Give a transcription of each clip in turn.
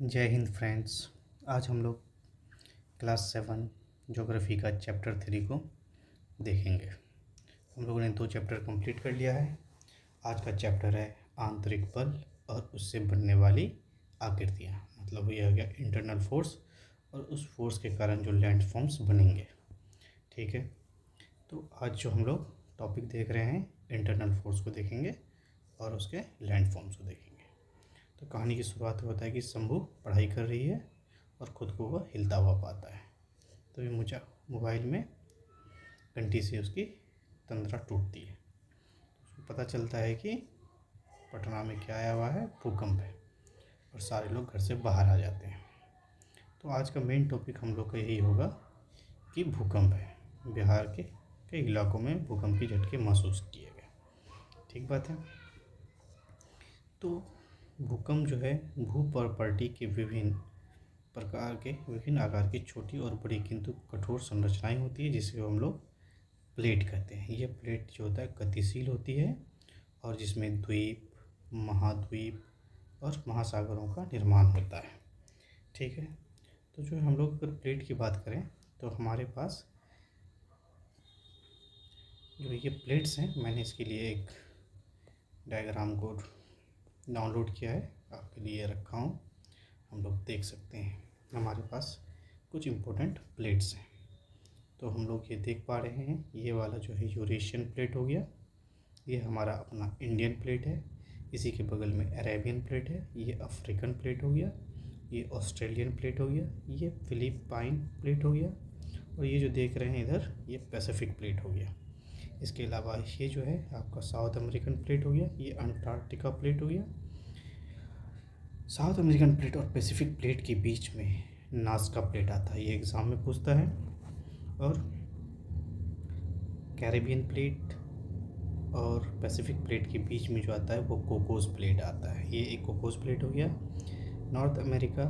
जय हिंद फ्रेंड्स। आज हम लोग क्लास 7 ज्योग्राफी का चैप्टर 3 को देखेंगे। हम लोगों ने 2 चैप्टर कंप्लीट कर लिया है। आज का चैप्टर है आंतरिक बल और उससे बनने वाली आकृतियाँ, मतलब ये हो गया इंटरनल फोर्स और उस फोर्स के कारण जो लैंड फॉर्म्स बनेंगे। ठीक है, तो आज जो हम लोग टॉपिक देख रहे हैं इंटरनल फोर्स को देखेंगे और उसके लैंड फॉर्म्स को देखेंगे। तो कहानी की शुरुआत होता है कि शंभू पढ़ाई कर रही है और ख़ुद को वह हिलता हुआ पाता है। तो ये मुझे मोबाइल में घंटी से उसकी तंद्रा टूटती है। उसको पता चलता है कि पटना में क्या आया हुआ है, भूकंप है, और सारे लोग घर से बाहर आ जाते हैं। तो आज का मेन टॉपिक हम लोग का यही होगा कि भूकंप है। बिहार के कई इलाकों में भूकंप के झटके महसूस किए गए। ठीक बात है। तो भूकंप जो है भू प्रॉपर्टी के विभिन्न आकार की छोटी और बड़ी किंतु कठोर संरचनाएं होती है, जिसे हम लोग प्लेट कहते हैं। यह प्लेट जो होता है गतिशील होती है और जिसमें द्वीप, महाद्वीप और महासागरों का निर्माण होता है। ठीक है, तो जो हम लोग अगर प्लेट की बात करें तो हमारे पास जो ये प्लेट्स हैं, मैंने इसके लिए एक डायग्राम को डाउनलोड किया है, आपके लिए रखा हूँ। हम लोग देख सकते हैं हमारे पास कुछ इम्पोर्टेंट प्लेट्स हैं। तो हम लोग ये देख पा रहे हैं, ये वाला जो है यूरेशियन प्लेट हो गया, ये हमारा अपना इंडियन प्लेट है। इसी के बगल में अरेबियन प्लेट है, ये अफ्रीकन प्लेट हो गया, ये ऑस्ट्रेलियन प्लेट हो गया, ये फिलिपाइन प्लेट हो गया, और ये जो देख रहे हैं इधर, ये पैसिफिक प्लेट हो गया। इसके अलावा ये जो है आपका साउथ अमेरिकन प्लेट हो गया, ये अंटार्कटिका प्लेट हो गया। साउथ अमेरिकन प्लेट और पैसिफिक प्लेट के बीच में नाज़का प्लेट आता है, ये एग्ज़ाम में पूछता है। और कैरेबियन प्लेट और पैसिफिक प्लेट के बीच में जो आता है वो कोकोस प्लेट आता है, ये एक कोकोस प्लेट हो गया। नॉर्थ अमेरिका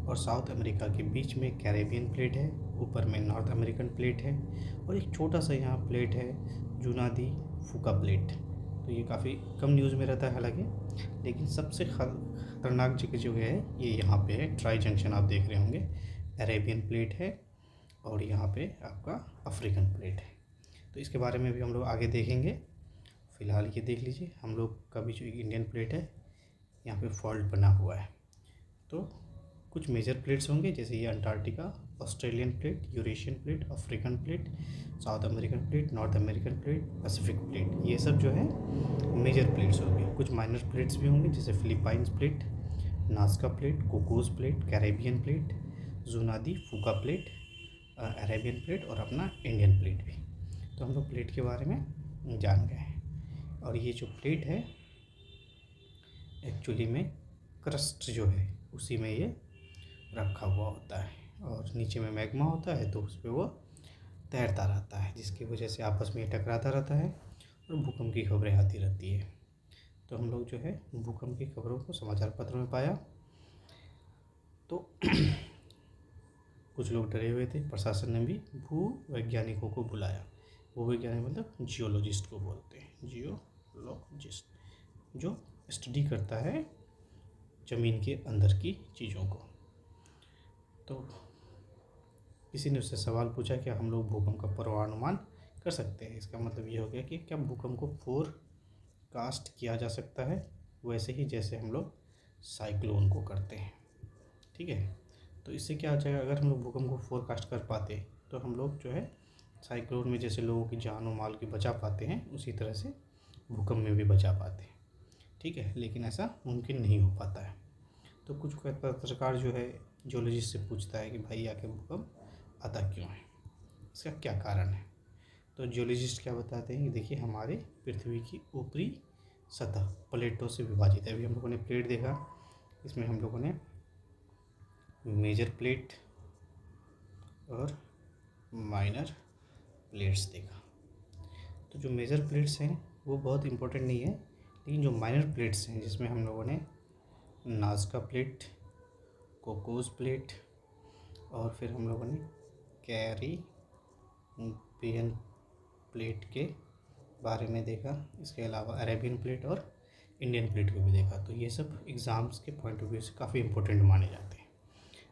और साउथ अमेरिका के बीच में कैरेबियन प्लेट है, ऊपर में नॉर्थ अमेरिकन प्लेट है, और एक छोटा सा यहाँ प्लेट है जुनादी फुका प्लेट। तो ये काफ़ी कम न्यूज़ में रहता है हालांकि, लेकिन सबसे खतरनाक जगह जो है ये यहाँ पे है। ट्राई जंक्शन आप देख रहे होंगे, अरेबियन प्लेट है और यहाँ पे आपका अफ्रीकन प्लेट है। तो इसके बारे में भी हम लोग आगे देखेंगे। फ़िलहाल ये देख लीजिए, हम लोग का भी जो इंडियन प्लेट है यहाँ पे फॉल्ट बना हुआ है। तो कुछ मेजर प्लेट्स होंगे, जैसे ये Antarctica, Australian plate, Eurasian plate, African plate, south American plate, north American plate, Pacific plate, ये सब जो है मेजर प्लेट्स होंगे। कुछ माइनर प्लेट्स भी होंगे, जैसे Philippines plate, Nazca plate, Cocos plate, Caribbean plate, Juan de Fuca plate, Arabian plate और अपना इंडियन प्लेट भी। तो हम लोग प्लेट के बारे में जान गए हैं। और ये जो प्लेट है एक्चुअली में क्रस्ट जो है उसी में ये रखा हुआ होता है, और नीचे में मैग्मा होता है, तो उस पर वो तैरता रहता है, जिसकी वजह से आपस में टकराता रहता है और भूकंप की खबरें आती रहती है। तो हम लोग जो है भूकंप की खबरों को समाचार पत्र में पाया, तो कुछ लोग डरे हुए थे। प्रशासन ने भी भू वैज्ञानिकों को बुलाया। भू वैज्ञानिक मतलब जियोलॉजिस्ट को बोलते हैं, जियोलॉजिस्ट, जो स्टडी करता है ज़मीन के अंदर की चीज़ों को। तो किसी ने उससे सवाल पूछा कि हम लोग भूकंप का पूर्वानुमान कर सकते हैं। इसका मतलब ये हो गया कि क्या भूकंप को फोरकास्ट किया जा सकता है, वैसे ही जैसे हम लोग साइक्लोन को करते हैं। ठीक है, तो इससे क्या हो जाएगा, अगर हम लोग भूकंप को फोरकास्ट कर पाते तो हम लोग जो है साइक्लोन में जैसे लोगों की जान और माल की बचा पाते हैं, उसी तरह से भूकंप में भी बचा पाते हैं। ठीक है, लेकिन ऐसा मुमकिन नहीं हो पाता है। तो कुछ पत्रकार जो है जियोलॉजिस्ट से पूछता है कि भाई आके भूकंप आता क्यों है, इसका क्या कारण है। तो जियोलॉजिस्ट क्या बताते हैं कि देखिए, हमारे पृथ्वी की ऊपरी सतह प्लेटों से विभाजित है। अभी हम लोगों ने प्लेट देखा, इसमें हम लोगों ने मेजर प्लेट और माइनर प्लेट्स देखा। तो जो मेजर प्लेट्स हैं वो बहुत इम्पोर्टेंट नहीं है, लेकिन जो माइनर प्लेट्स हैं, जिसमें हम लोगों ने नाज़का प्लेट, कोकोस प्लेट और फिर हम लोगों ने कैरेबियन प्लेट के बारे में देखा। इसके अलावा अरेबियन प्लेट और इंडियन प्लेट को भी देखा। तो ये सब एग्ज़ाम्स के पॉइंट ऑफ व्यू से काफ़ी इंपॉर्टेंट माने जाते हैं।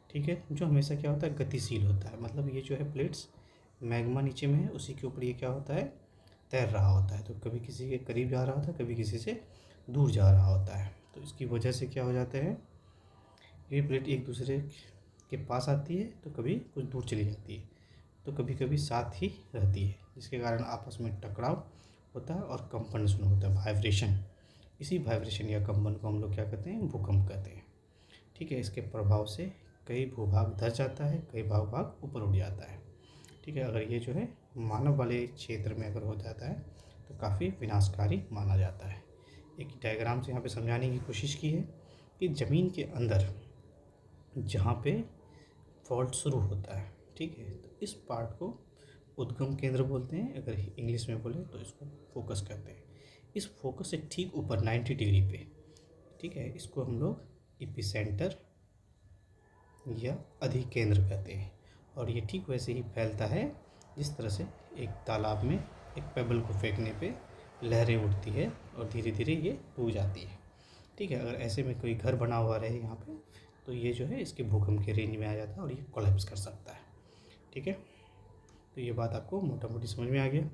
ठीक है, जो हमेशा क्या होता है, गतिशील होता है। मतलब ये जो है प्लेट्स, मैग्मा नीचे में है, उसी के ऊपर ये क्या होता है, तैर रहा होता है। तो कभी किसी के करीब जा रहा होता है, कभी किसी से दूर जा रहा होता है। तो इसकी वजह से क्या हो जाते हैं, ये प्लेट एक दूसरे के पास आती है तो कभी कुछ दूर चली जाती है, तो कभी कभी साथ ही रहती है, जिसके कारण आपस में टकराव होता है और कंपन शुरू होता है, वाइब्रेशन। इसी वाइब्रेशन या कंपन को हम लोग क्या कहते हैं, भूकंप कहते हैं। ठीक है, इसके प्रभाव से कई भूभाग धस जाता है, कई भाग ऊपर उठ जाता है। ठीक है, अगर ये जो है मानव वाले क्षेत्र में अगर हो जाता है तो काफ़ी विनाशकारी माना जाता है। एक डायग्राम से यहाँ पे समझाने की कोशिश की है कि ज़मीन के अंदर जहाँ पे फॉल्ट शुरू होता है, ठीक है, तो इस पार्ट को उद्गम केंद्र बोलते हैं। अगर इंग्लिश में बोले तो इसको फोकस कहते हैं। इस फोकस से ठीक ऊपर 90 डिग्री पे, ठीक है, इसको हम लोग एपिसेंटर या अधिकेंद्र कहते हैं। और ये ठीक वैसे ही फैलता है जिस तरह से एक तालाब में एक पेबल को फेंकने पे लहरें उठती है और धीरे धीरे ये डूब जाती है। ठीक है, अगर ऐसे में कोई घर बना हुआ रहे यहाँ पे, तो ये जो है इसके भूकंप के रेंज में आ जाता है और ये कोलैप्स कर सकता है। ठीक है, तो ये बात आपको मोटा मोटी समझ में आ गया।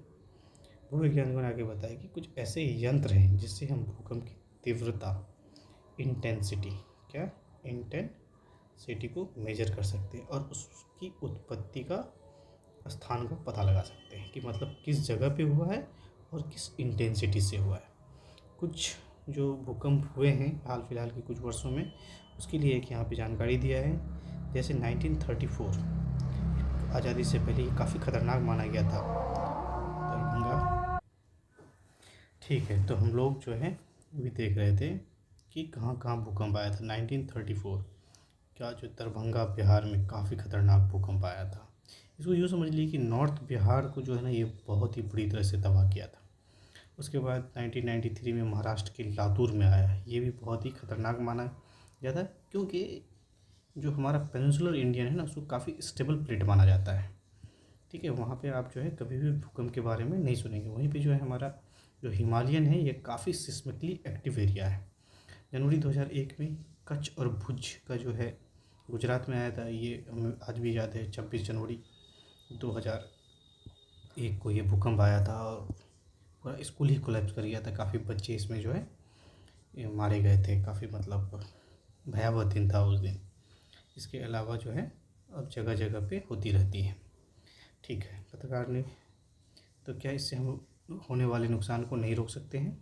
भूवैज्ञानिकों ने आगे बताया कि कुछ ऐसे यंत्र हैं जिससे हम भूकंप की तीव्रता, इंटेंसिटी, क्या इंटेंसिटी को मेजर कर सकते हैं और उसकी उत्पत्ति का स्थान का पता लगा सकते हैं कि मतलब किस जगह पे हुआ है और किस इंटेंसिटी से हुआ है। कुछ जो भूकंप हुए हैं हाल फिलहाल के कुछ वर्षों में, उसके लिए एक यहाँ पे जानकारी दिया है। जैसे 1934, आज़ादी से पहले ये काफ़ी खतरनाक माना गया था, दरभंगा। ठीक है, तो हम लोग जो है अभी देख रहे थे कि कहाँ कहाँ भूकंप आया था। 1934 क्या, जो दरभंगा बिहार में काफ़ी खतरनाक भूकंप आया था। इसको यूँ समझ लीजिए कि नॉर्थ बिहार को जो है ना, ये बहुत ही बुरी तरह से तबाह किया था। उसके बाद 1993 में महाराष्ट्र के लातूर में आया, ये भी बहुत ही खतरनाक माना जाता है, क्योंकि जो हमारा पेनिनसुलर इंडियन है ना, उसको काफ़ी स्टेबल प्लेट माना जाता है। ठीक है, वहाँ पे आप जो है कभी भी भूकंप के बारे में नहीं सुनेंगे। वहीं पे जो है हमारा जो हिमालयन है, ये काफ़ी सिस्मिकली एक्टिव एरिया है। जनवरी 2001 में कच्छ और भुज का जो है गुजरात में आया था। ये हमें आज भी याद है, 26 जनवरी 2001 को ये भूकंप आया था और पूरा स्कूल ही कोलैप्स कर गया था। काफ़ी बच्चे इसमें जो है ये मारे गए थे। काफ़ी मतलब भयावह दिन था उस दिन। इसके अलावा जो है अब जगह जगह पे होती रहती है। ठीक है, पत्रकार ने तो क्या इससे हम होने वाले नुकसान को नहीं रोक सकते हैं?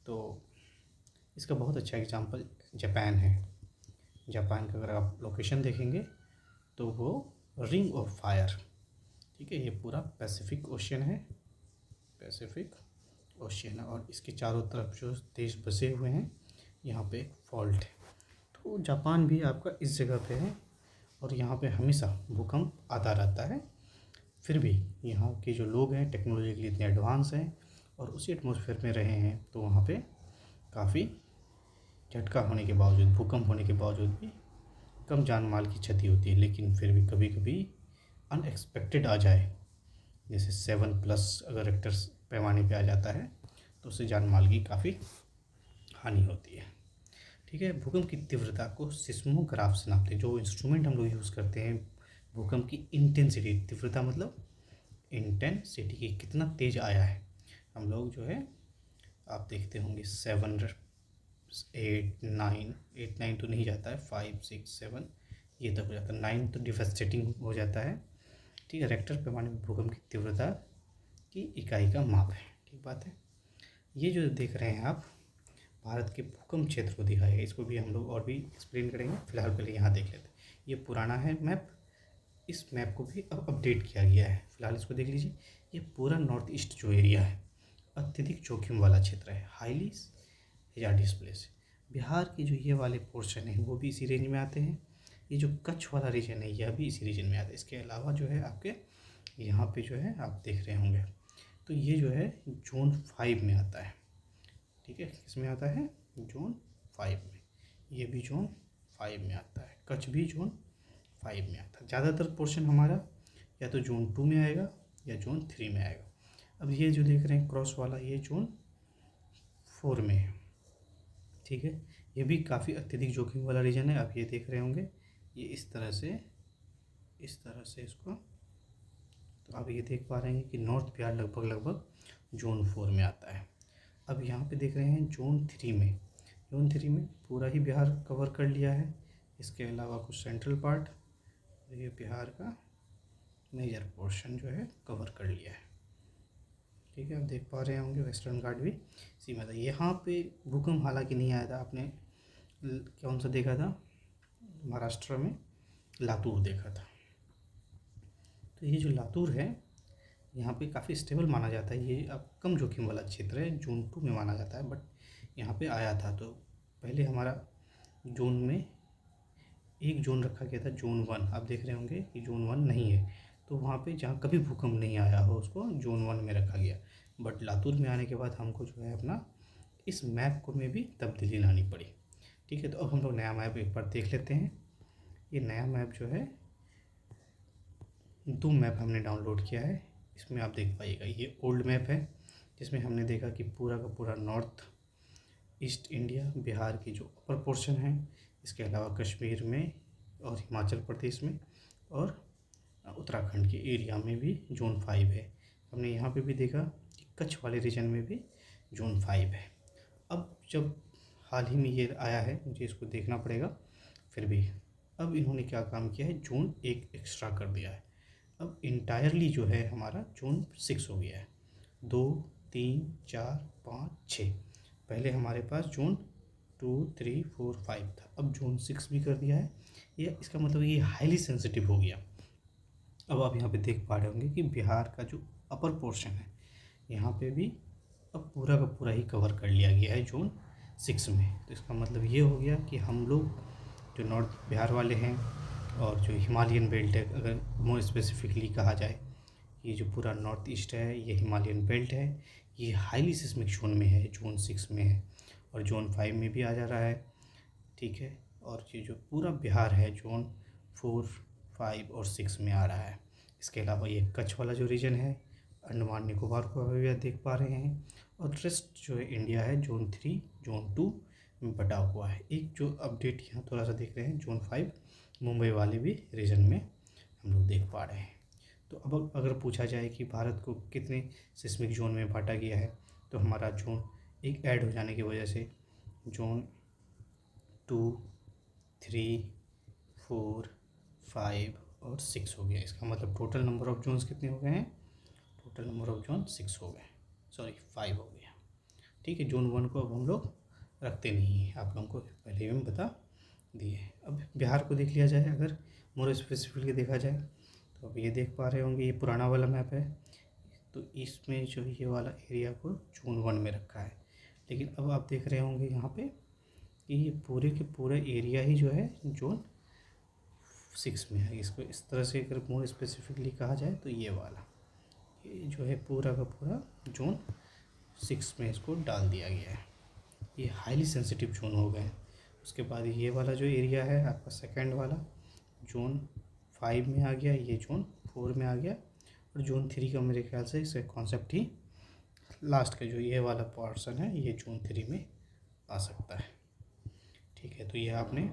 तो इसका बहुत अच्छा एग्जांपल जापान है। जापान का अगर आप लोकेशन देखेंगे तो वो रिंग ऑफ फायर, ठीक है, ये पूरा पैसिफिक ओशियन है, पैसिफिक ओशियन है, और इसके चारों तरफ जो देश बसे हुए हैं, यहाँ पे एक फॉल्ट है। तो जापान भी आपका इस जगह पे है और यहाँ पे हमेशा भूकंप आता रहता है। फिर भी यहाँ के जो लोग हैं टेक्नोलॉजी के लिए इतने एडवांस हैं और उसी एटमॉस्फेयर में रहे हैं, तो वहाँ पे काफ़ी झटका होने के बावजूद, भूकंप होने के बावजूद भी कम जान माल की क्षति होती है। लेकिन फिर भी कभी कभी अनएक्सपेक्टेड आ जाए, जैसे 7+ अगर रेक्टर पैमाने पे आ जाता है, तो उससे जान माल की काफ़ी हानि होती है। ठीक है, भूकंप की तीव्रता को सिस्मोग्राफ से नापते हैं। जो इंस्ट्रूमेंट हम लोग यूज़ करते हैं, भूकंप की इंटेंसिटी, तीव्रता मतलब इंटेंसिटी की कितना तेज़ आया है। हम लोग जो है आप देखते होंगे 7, 8, 9 तो नहीं जाता है, 5, 6, 7 ये तक हो जाता है, 9 तो डिवास्टेटिंग हो जाता है। ठीक है, रेक्टर पैमाने में भूकंप की तीव्रता की इकाई का माप है। ठीक बात है। ये जो देख रहे हैं आप, भारत के भूकंप क्षेत्र को दिखाया है। इसको भी हम लोग और भी एक्सप्लेन करेंगे, फिलहाल पहले यहाँ देख लेते हैं। ये पुराना है मैप, इस मैप को भी अब अपडेट किया गया है। फिलहाल इसको देख लीजिए। ये पूरा नॉर्थ ईस्ट जो एरिया है अत्यधिक जोखिम वाला क्षेत्र है, हाईली हैजार्डियस प्लेस। बिहार के जो ये वाले पोर्शन है वो भी इसी रेंज में आते हैं। ये जो कच्छ वाला रीजन है यह भी इसी रीजन में आता है। इसके अलावा जो है आपके यहाँ पे जो है आप देख रहे होंगे, तो ये जो है जोन 5 में आता है। ठीक है, किसमें आता है? जोन 5 में। ये भी जोन 5 में आता है, कच्छ भी जोन 5 में आता है। ज़्यादातर पोर्शन हमारा या तो जोन 2 में आएगा या जोन 3 में आएगा। अब ये जो देख रहे हैं क्रॉस वाला, ये जोन 4 में है। ठीक है। ये भी काफ़ी अत्यधिक जोखिम वाला रीजन है। आप ये देख रहे होंगे, ये इस तरह से इसको, तो आप ये देख पा रहे हैं कि नॉर्थ बिहार लगभग लगभग जोन 4 में आता है। अब यहाँ पे देख रहे हैं जोन थ्री में पूरा ही बिहार कवर कर लिया है। इसके अलावा कुछ सेंट्रल पार्ट, ये बिहार का मेजर पोर्शन जो है कवर कर लिया है। ठीक है, आप देख पा रहे होंगे वेस्टर्न घाट भी सीमा था। यहाँ पे भूकंप हालांकि नहीं आया था। आपने कौन सा देखा था? महाराष्ट्र में लातूर देखा था। तो ये जो लातूर है, यहाँ पे काफ़ी स्टेबल माना जाता है। ये अब कम जोखिम वाला क्षेत्र है, जोन 2 में माना जाता है, बट यहाँ पे आया था। तो पहले हमारा जोन में एक जोन रखा गया था, जोन 1। आप देख रहे होंगे कि जोन 1 नहीं है, तो वहाँ पे जहाँ कभी भूकंप नहीं आया हो उसको जोन 1 में रखा गया। बट लातूर में आने के बाद हमको जो है अपना इस मैप को में भी तब्दीली लानी पड़ी। ठीक है, तो अब हम लोग नया मैप एक बार देख लेते हैं। ये नया मैप जो है, 2 मैप हमने डाउनलोड किया है। इसमें आप देख पाइएगा, ये ओल्ड मैप है जिसमें हमने देखा कि पूरा का पूरा नॉर्थ ईस्ट इंडिया, बिहार की जो अपर पोर्शन है, इसके अलावा कश्मीर में और हिमाचल प्रदेश में और उत्तराखंड के एरिया में भी जोन 5 है। हमने यहाँ पे भी देखा कि कच्छ वाले रीजन में भी जोन 5 है। अब जब हाल ही में ये आया है, मुझे इसको देखना पड़ेगा फिर भी, अब इन्होंने क्या काम किया है, जोन 1 एक्स्ट्रा कर दिया है। अब इंटायरली जो है हमारा जोन 6 हो गया है। 2 3 4 5 6, पहले हमारे पास जोन 2 3 4 5 था, अब जोन 6 भी कर दिया है। ये इसका मतलब ये हाईली सेंसिटिव हो गया। अब आप यहाँ पे देख पा रहे होंगे कि बिहार का जो अपर पोर्शन है, यहाँ पे भी अब पूरा का पूरा ही कवर कर लिया गया है जोन 6 में। तो इसका मतलब ये हो गया कि हम लोग जो नॉर्थ बिहार वाले हैं और जो हिमालयन बेल्ट है, अगर मोर स्पेसिफिकली कहा जाए, ये जो पूरा नॉर्थ ईस्ट है ये हिमालयन बेल्ट है, ये हाईली सिस्मिक जोन में है, जोन 6 में है और जोन 5 में भी आ जा रहा है। ठीक है, और ये जो पूरा बिहार है जोन 4 5 और 6 में आ रहा है। इसके अलावा ये कच्छ वाला जो रीजन है, अंडमान निकोबार को अभी आप देख पा रहे हैं, और रेस्ट जो है इंडिया है जोन 3 जोन 2 में बटा हुआ है। एक जो अपडेट यहाँ थोड़ा सा देख रहे हैं, जोन 5 मुंबई वाले भी रीजन में हम लोग देख पा रहे हैं। तो अब अगर पूछा जाए कि भारत को कितने सिस्मिक जोन में बांटा गया है, तो हमारा जोन एक ऐड हो जाने की वजह से जोन 2 3 4 5 और 6 हो गया। इसका मतलब टोटल नंबर ऑफ जोन्स कितने हो गए हैं? टोटल नंबर ऑफ जोन 6 हो गए, सॉरी 5 हो गया। ठीक है, जोन 1 को अब हम लोग रखते नहीं हैं, आप लोगों को पहले ही हम बता दिए। अब बिहार को देख लिया जाए, अगर मोर स्पेसिफिकली देखा जाए, तो अब ये देख पा रहे होंगे, ये पुराना वाला मैप है, तो इसमें जो ये वाला एरिया को जोन 1 में रखा है। लेकिन अब आप देख रहे होंगे यहाँ पे कि ये पूरे के पूरे एरिया ही जो है जोन 6 में है। इसको इस तरह से अगर मोर स्पेसिफिकली कहा जाए तो ये वाला, ये जो है पूरा का पूरा जोन 6 में इसको डाल दिया गया है। ये हाईली सेंसिटिव जोन हो गए। उसके बाद ये वाला जो एरिया है आपका सेकंड वाला, जोन 5 में आ गया, ये जोन 4 में आ गया, और जोन 3 का मेरे ख्याल से इसका कॉन्सेप्ट ही लास्ट का जो ये वाला पोर्शन है ये जोन 3 में आ सकता है। ठीक है, तो ये आपने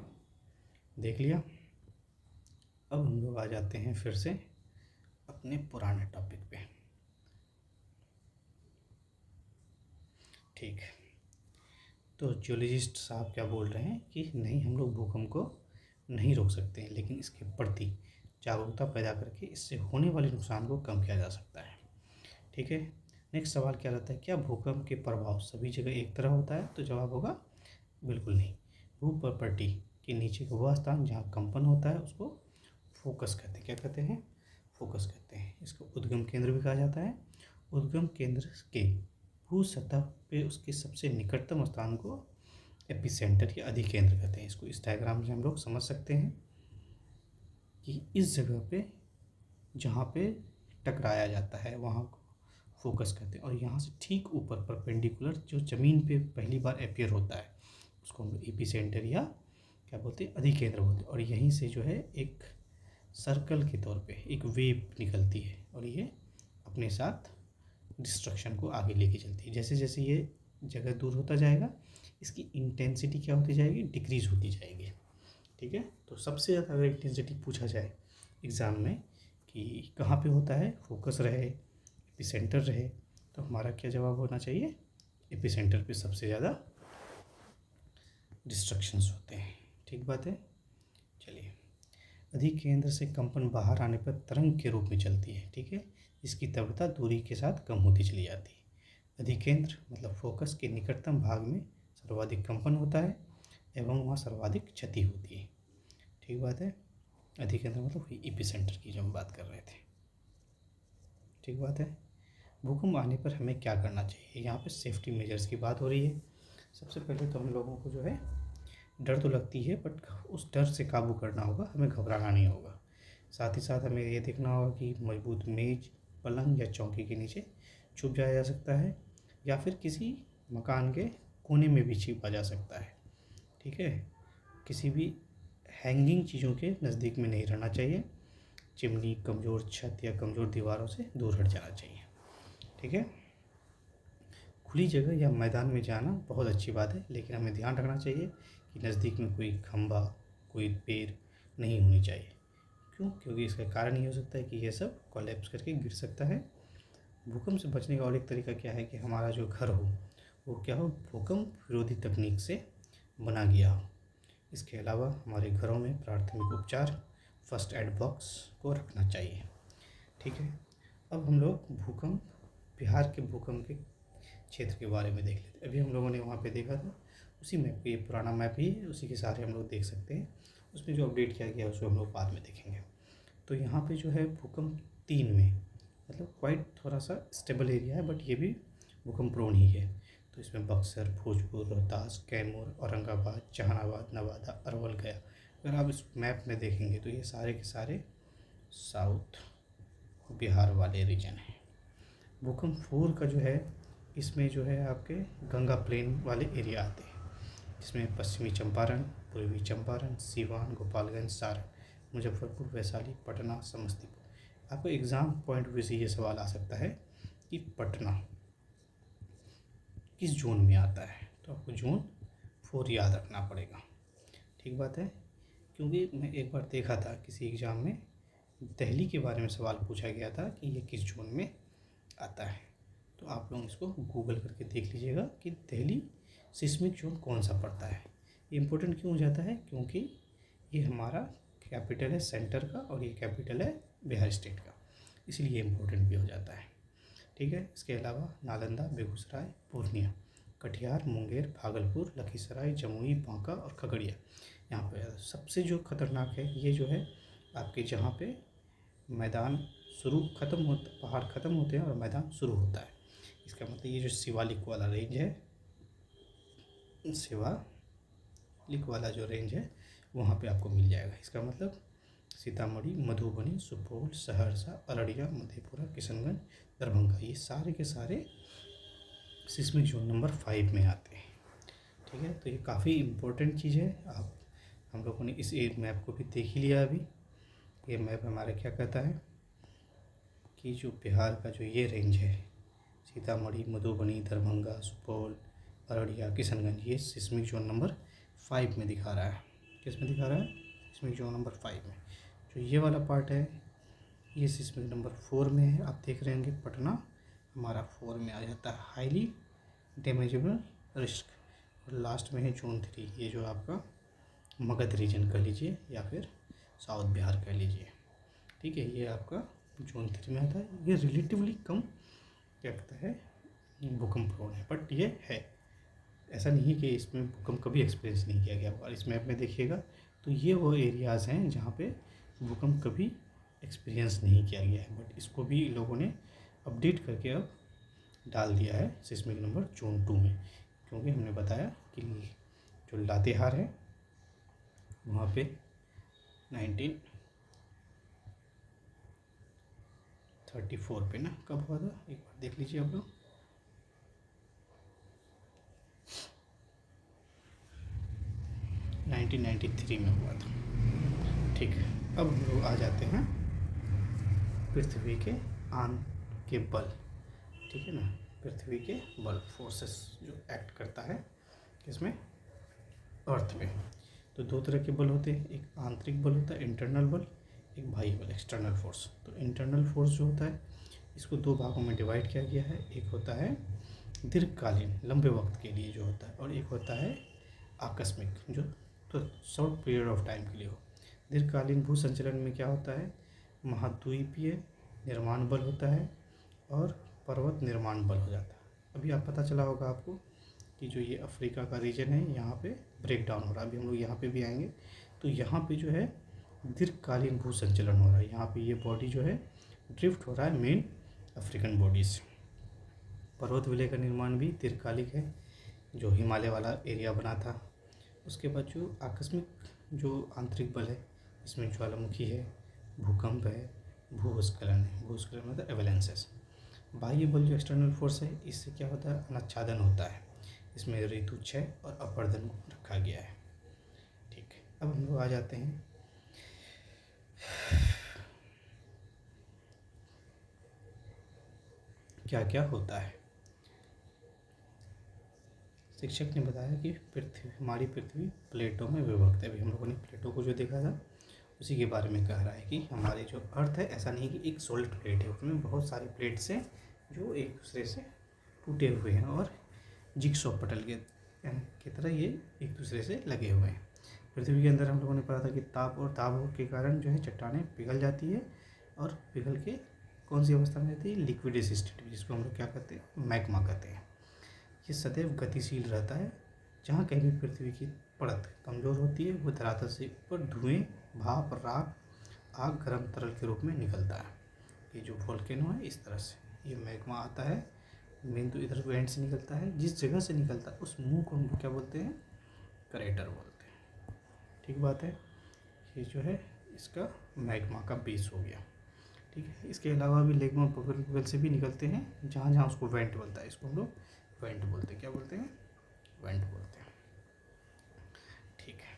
देख लिया। अब हम लोग आ जाते हैं फिर से अपने पुराने टॉपिक पे। ठीक है, तो जियोलॉजिस्ट साहब क्या बोल रहे हैं कि नहीं, हम लोग भूकंप को नहीं रोक सकते हैं, लेकिन इसके प्रति जागरूकता पैदा करके इससे होने वाले नुकसान को कम किया जा सकता है। ठीक है, नेक्स्ट सवाल क्या रहता है, क्या भूकंप के प्रभाव सभी जगह एक तरह होता है? तो जवाब होगा बिल्कुल नहीं। भू प्रॉपर्टी के नीचे का वह स्थान जहाँ कंपन होता है उसको फोकस कहते हैं। क्या कहते हैं? फोकस कहते हैं। इसको उद्गम केंद्र भी कहा जाता है। उद्गम केंद्र के भू सतह पे उसके सबसे निकटतम स्थान को एपिसेंटर या अधिकेंद्र कहते हैं। इसको इस डायग्राम से हम लोग समझ सकते हैं कि इस जगह पे जहाँ पे टकराया जाता है वहाँ को फोकस कहते हैं, और यहाँ से ठीक ऊपर परपेंडिकुलर जो ज़मीन पे पहली बार अपियर होता है उसको हम लोग एपिसेंटर या क्या बोलते हैं, अधिकेंद्र बोलते हैं। और यहीं से जो है एक सर्कल के तौर पे एक वेव निकलती है और ये अपने साथ डिस्ट्रक्शन को आगे लेके चलती है। जैसे जैसे ये जगह दूर होता जाएगा इसकी इंटेंसिटी क्या होती जाएगी, डिक्रीज होती जाएगी। ठीक है, तो सबसे ज़्यादा अगर इंटेंसिटी पूछा जाए एग्ज़ाम में कि कहाँ पे होता है, फोकस रहे, एपिसेंटर रहे, तो हमारा क्या जवाब होना चाहिए, एपिसेंटर पे सबसे ज़्यादा डिस्ट्रक्शंस होते हैं। ठीक बात है। चलिए, अधिक केंद्र से कंपन बाहर आने पर तरंग के रूप में चलती है। ठीक है, इसकी तीव्रता दूरी के साथ कम होती चली जाती है। अधिकेंद्र मतलब फोकस के निकटतम भाग में सर्वाधिक कंपन होता है एवं वहाँ सर्वाधिक क्षति होती है। ठीक बात है। अधिकेंद्र मतलब एपिसेंटर की जो हम बात कर रहे थे। ठीक बात है। भूकंप आने पर हमें क्या करना चाहिए, यहाँ पे सेफ्टी मेजर्स की बात हो रही है। सबसे पहले तो हम लोगों को जो है डर तो लगती है, बट उस डर से काबू करना होगा, हमें घबराना नहीं होगा। साथ ही साथ हमें ये देखना होगा कि मजबूत मेज, पलंग या चौकी के नीचे छुप जाया जा सकता है, या फिर किसी मकान के कोने में भी छिपा जा सकता है। ठीक है, किसी भी हैंगिंग चीज़ों के नज़दीक में नहीं रहना चाहिए। चिमनी, कमज़ोर छत या कमज़ोर दीवारों से दूर हट जाना चाहिए। ठीक है, खुली जगह या मैदान में जाना बहुत अच्छी बात है, लेकिन हमें ध्यान रखना चाहिए कि नज़दीक में कोई खंभा, कोई पेड़ नहीं होनी चाहिए। क्यों? क्योंकि इसका कारण ये हो सकता है कि ये सब कोलैप्स करके गिर सकता है। भूकंप से बचने का और एक तरीका क्या है कि हमारा जो घर हो वो क्या हो, भूकंप विरोधी तकनीक से बना गया हो। इसके अलावा हमारे घरों में प्राथमिक उपचार, फर्स्ट एड बॉक्स को रखना चाहिए। ठीक है, अब हम लोग भूकंप, बिहार के भूकंप के क्षेत्र के बारे में देख लेते हैं। अभी हम लोगों ने वहाँ पे देखा था, उसी मैप पे, ये पुराना मैप ही है, उसी के सहारे हम लोग देख सकते हैं। उसमें जो अपडेट किया गया है उसको हम लोग बाद में देखेंगे। तो यहाँ पे जो है भूकंप 3 में, मतलब क्वाइट थोड़ा सा स्टेबल एरिया है, बट ये भी भूकंप प्रोन ही है। तो इसमें बक्सर, भोजपुर, रोहतास, कैमूर, औरंगाबाद, जहानाबाद, नवादा, अरवल, गया। अगर आप इस मैप में देखेंगे तो ये सारे के सारे साउथ बिहार वाले रीजन हैं। भूकंप 4 का जो है, इसमें जो है आपके गंगा प्लेन वाले एरिया आते हैं, जिसमें पश्चिमी चंपारण, पूर्वी चंपारण, सीवान, गोपालगंज, सारण, मुजफ्फरपुर, वैशाली, पटना, समस्तीपुर। आपको एग्ज़ाम पॉइंट ऑफ व्यू से ये सवाल आ सकता है कि पटना किस जोन में आता है, तो आपको जोन 4 याद रखना पड़ेगा। ठीक बात है, क्योंकि मैं एक बार देखा था किसी एग्ज़ाम में दिल्ली के बारे में सवाल पूछा गया था कि ये किस जोन में आता है। तो आप लोग इसको गूगल करके देख लीजिएगा कि दिल्ली सिस्मिक जोन कौन सा पड़ता है। ये इम्पोर्टेंट क्यों हो जाता है, क्योंकि ये हमारा कैपिटल है सेंटर का और ये कैपिटल है बिहार स्टेट का, इसलिए इम्पोर्टेंट भी हो जाता है। ठीक है, इसके अलावा नालंदा, बेगूसराय, पूर्णिया, कटिहार, मुंगेर, भागलपुर, लखीसराय, जमुई, बांका और खगड़िया यहाँ पे सबसे जो खतरनाक है ये जो है आपके, जहाँ पे मैदान शुरू ख़त्म होता, पहाड़ ख़त्म होते हैं और मैदान शुरू होता है। इसका मतलब ये जो शिवालिक वाला रेंज है, शिवालिक वाला जो रेंज है वहाँ पे आपको मिल जाएगा। इसका मतलब सीतामढ़ी, मधुबनी, सुपौल, सहरसा, अररिया, मधेपुरा, किशनगंज, दरभंगा, ये सारे के सारे सिस्मिक जोन नंबर 5 में आते हैं। ठीक है, तो ये काफ़ी इम्पोर्टेंट चीज़ है। आप हम लोगों ने इस मैप को भी देख ही लिया अभी। ये मैप हमारा क्या कहता है कि जो बिहार का जो ये रेंज है, सीतामढ़ी, मधुबनी, दरभंगा, सुपौल, अररिया, किशनगंज, ये सिस्मिक जोन नंबर 5 में दिखा रहा है। किस में दिखा रहा है? सिस्मिक जोन नंबर 5 में। जो ये वाला पार्ट है ये सिस्मिक नंबर 4 में है। आप देख रहे होंगे पटना हमारा 4 में आ जाता है, हाईली डैमेजेबल रिस्क। और लास्ट में है जोन 3, ये जो आपका मगध रीजन कह लीजिए या फिर साउथ बिहार कह लीजिए। ठीक है, ये आपका जोन 3 में आता है। ये रिलेटिवली कम क्या कहता है भूकंप प्रोन है, बट ये है, ऐसा नहीं कि इसमें भूकंप कभी एक्सपीरियंस नहीं किया गया। और इस मैप में देखिएगा तो ये वो एरियाज़ हैं जहाँ पे भूकंप कभी एक्सपीरियंस नहीं किया गया है, बट इसको भी लोगों ने अपडेट करके अब डाल दिया है सिस्मिक नंबर जोन 2 में। क्योंकि हमने बताया कि जो लातेहार है वहाँ पे 1934 पे ना, कब हुआ था एक बार देख लीजिए आप लोग, 1993 में हुआ था। ठीक है, अब हम लोग आ जाते हैं पृथ्वी के आन के बल। ठीक है ना, पृथ्वी के बल फोर्सेस जो एक्ट करता है इसमें अर्थ पे। तो दो तरह के बल होते हैं, एक आंतरिक बल होता है इंटरनल बल, एक बाह्य बल एक्सटर्नल फोर्स। तो इंटरनल फोर्स जो होता है इसको दो भागों में डिवाइड किया गया है, एक होता है दीर्घकालीन लंबे वक्त के लिए जो होता है, और एक होता है आकस्मिक जो तो शॉर्ट पीरियड ऑफ टाइम के लिए हो। दीर्घकालीन भू संचलन में क्या होता है, महाद्वीपीय निर्माण बल होता है और पर्वत निर्माण बल हो जाता है। अभी आप पता चला होगा आपको कि जो ये अफ्रीका का रीजन है यहाँ पे ब्रेक डाउन हो रहा है, अभी हम लोग यहाँ पे भी आएंगे। तो यहाँ पे जो है दीर्घकालीन भू संचलन हो रहा है, यहाँ पे ये बॉडी जो है ड्रिफ्ट हो रहा है मेन अफ्रीकन बॉडी से। पर्वत विलय का निर्माण भी दीर्घकालिक है, जो हिमालय वाला एरिया बना था। उसके बाद जो आकस्मिक जो आंतरिक बल है, इसमें ज्वालामुखी है, भूकंप है, भूस्खलन है। भूस्खलन मतलब एवलेंसेस। बाह्य बल जो एक्सटर्नल फोर्स है, इससे क्या होता है, अनाच्छादन होता है। इसमें ऋतु क्षय और अपर्दन को रखा गया है। ठीक है, अब हम लोग आ जाते हैं क्या क्या होता है। शिक्षक ने बताया कि हमारी पृथ्वी प्लेटों में विभक्त है। अभी हम लोगों ने प्लेटों को जो देखा था उसी के बारे में कह रहा है कि हमारे जो अर्थ है ऐसा नहीं कि एक सॉलिड प्लेट है, उसमें बहुत सारे प्लेट्स हैं जो एक दूसरे से टूटे हुए हैं और जिगसॉ पटल की तरह ये एक दूसरे से लगे हुए हैं। पृथ्वी के अंदर हम लोगों ने पढ़ा था कि ताप और दाब के कारण जो है चट्टानें पिघल जाती है और पिघल के कौन सी अवस्था में रहती है, लिक्विडस स्टेट, जिसको हम लोग क्या कहते हैं, मैग्मा कहते हैं। ये सदैव गतिशील रहता है। जहाँ कहीं भी पृथ्वी की परत कमज़ोर होती है वो धरातल से ऊपर धुएं, भाप, राख, आग, गर्म तरल के रूप में निकलता है। ये जो वोल्केनो है इस तरह से ये मैग्मा आता है, मेन तो इधर वेंट से निकलता है। जिस जगह से निकलता है उस मुंह को हम क्या बोलते हैं, क्रेटर बोलते हैं। ठीक बात है, ये जो है इसका मैग्मा का बेस हो गया। ठीक है, इसके अलावा भी लेग्मा बबल से भी निकलते हैं, जहाँ जहाँ उसको वेंट बोलता है, इसको हम लोग वेंट बोलते हैं। क्या बोलते हैं, वेंट बोलते हैं। ठीक है,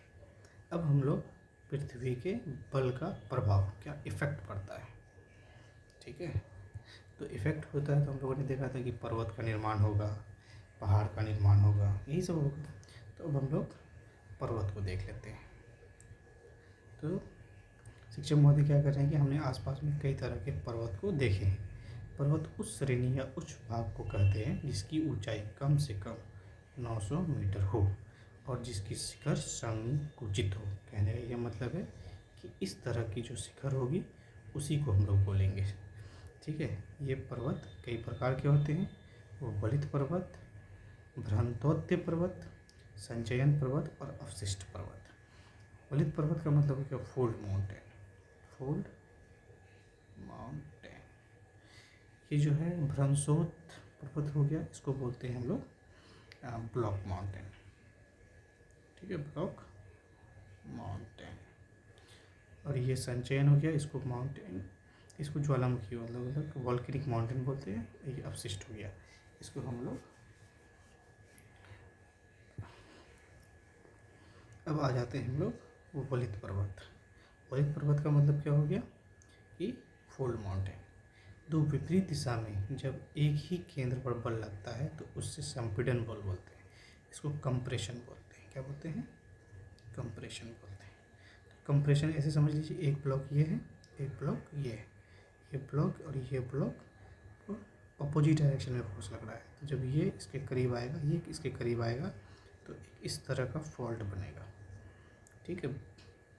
अब हम लोग पृथ्वी के बल का प्रभाव क्या इफ़ेक्ट पड़ता है। ठीक है, तो इफ़ेक्ट होता है तो हम लोगों ने देखा था कि पर्वत का निर्माण होगा, पहाड़ का निर्माण होगा, यही सब होगा। तो अब हम लोग पर्वत को देख लेते हैं। तो शिक्षक महोदय क्या कर रहे हैं कि हमने आसपास में कई तरह के पर्वत को देखे हैं। पर्वत उस श्रेणी या उच्च भाग को कहते हैं जिसकी ऊंचाई कम से कम 900 मीटर हो और जिसकी शिखर संकुचित हो। कहने का यह मतलब है कि इस तरह की जो शिखर होगी उसी को हम लोग बोलेंगे। ठीक है, ये पर्वत कई प्रकार के होते हैं, वो वलित पर्वत, भ्रांतोत्य पर्वत, संचयन पर्वत और अवशिष्ट पर्वत। वलित पर्वत का मतलब है क्या, फोल्ड माउंटेन। फोल्ड माउंटेन ये जो है भ्रंशोत पर्वत हो गया, इसको बोलते हैं हम लोग ब्लॉक माउंटेन। ठीक है, ब्लॉक माउंटेन। और ये संचयन हो गया, इसको माउंटेन, इसको ज्वालामुखी मतलब वॉल्केनिक माउंटेन बोलते हैं। ये अवशिष्ट हो गया, इसको हम लोग। अब आ जाते हैं हम लोग वलित पर्वत। वलित पर्वत का मतलब क्या हो गया कि फोल्ड माउंटेन। दो विपरीत दिशा में जब एक ही केंद्र पर बल लगता है तो उससे संपीड़न बल बोलते हैं, इसको कंप्रेशन बोलते हैं। क्या बोलते हैं, कंप्रेशन बोलते हैं। तो कंप्रेशन ऐसे समझ लीजिए, एक ब्लॉक ये है, एक ब्लॉक ये है, ये ब्लॉक और ये ब्लॉक अपोजिट डायरेक्शन में फोर्स लग रहा है। तो जब ये इसके करीब आएगा, ये इसके करीब आएगा तो इस तरह का फॉल्ट बनेगा। ठीक है,